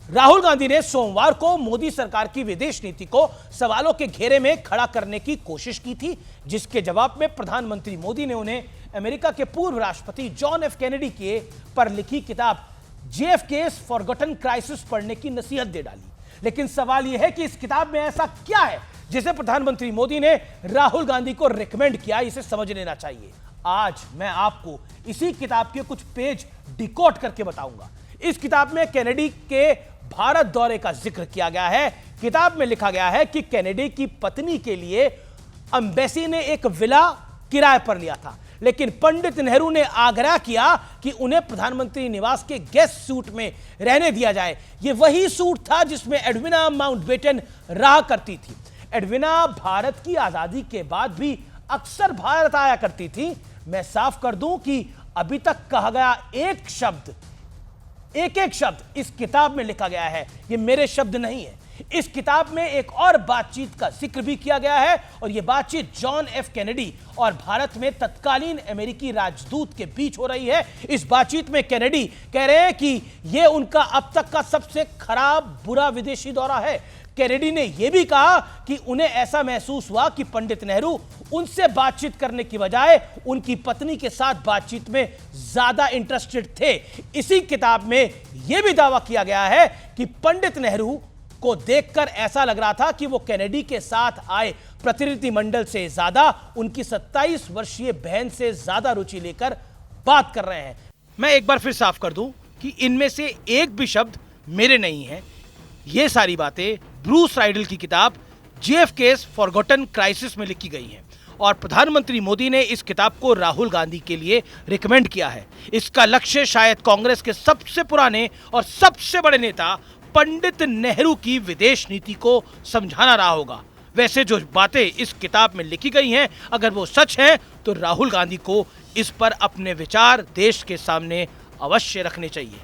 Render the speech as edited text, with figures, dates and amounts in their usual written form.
राहुल गांधी ने सोमवार को मोदी सरकार की विदेश नीति को सवालों के घेरे में खड़ा करने की कोशिश की थी, जिसके जवाब में प्रधानमंत्री मोदी ने उन्हें अमेरिका के पूर्व राष्ट्रपति जॉन एफ कैनेडी के पर लिखी किताब JFK's फॉरगॉटन क्राइसिस पढ़ने की नसीहत दे डाली। लेकिन सवाल यह है कि इस किताब में ऐसा क्या है जिसे प्रधानमंत्री मोदी ने राहुल गांधी को रिकमेंड किया, इसे समझ लेना चाहिए। आज मैं आपको इसी किताब के कुछ पेज डिकोड करके बताऊंगा। इस किताब में कैनेडी के भारत दौरे का जिक्र किया गया है। किताब में लिखा गया है कि कैनेडी की पत्नी के लिए एम्बेसी ने एक विला किराए पर लिया था, लेकिन पंडित नेहरू ने आग्रह किया कि उन्हें प्रधानमंत्री निवास के गेस्ट सूट में रहने दिया जाए। यह वही सूट था जिसमें एडविना माउंटबेटन रहा करती थी। एडविना भारत की आजादी के बाद भी अक्सर भारत आया करती थी। मैं साफ कर दूं कि अभी तक कहा गया एक शब्द, एक एक शब्द इस किताब में लिखा गया है, ये मेरे शब्द नहीं है। इस किताब में एक और बातचीत का जिक्र भी किया गया है और यह बातचीत जॉन एफ कैनेडी और भारत में तत्कालीन अमेरिकी राजदूत के बीच हो रही है। इस बातचीत में कैनेडी कह रहे हैं कि यह उनका अब तक का सबसे खराब बुरा विदेशी दौरा है। कैनेडी ने यह भी कहा कि उन्हें ऐसा महसूस हुआ कि पंडित नेहरू उनसे बातचीत करने की बजाय उनकी पत्नी के साथ बातचीत में ज्यादा इंटरेस्टेड थे। इसी किताब में यह भी दावा किया गया है कि पंडित नेहरू को देखकर ऐसा लग रहा था कि वो कैनेडी के साथ आए प्रतिनिधिमंडल से ज्यादा उनकी 27 वर्षीय बहन से ज्यादा रुचि लेकर बात कर रहे हैं। मैं एक बार फिर साफ कर दूं कि इनमें से एक भी शब्द मेरे नहीं है। ये सारी बातें ब्रूस राइडल की किताब JFK's फॉरगॉटन क्राइसिस में लिखी गई हैं और प्रधानमंत्री मोदी ने इस किताब को राहुल गांधी के लिए रिकमेंड किया है। इसका लक्ष्य शायद कांग्रेस के सबसे पुराने और सबसे बड़े नेता पंडित नेहरू की विदेश नीति को समझाना रहा होगा। वैसे जो बातें इस किताब में लिखी गई हैं, अगर वो सच हैं तो राहुल गांधी को इस पर अपने विचार देश के सामने अवश्य रखने चाहिए।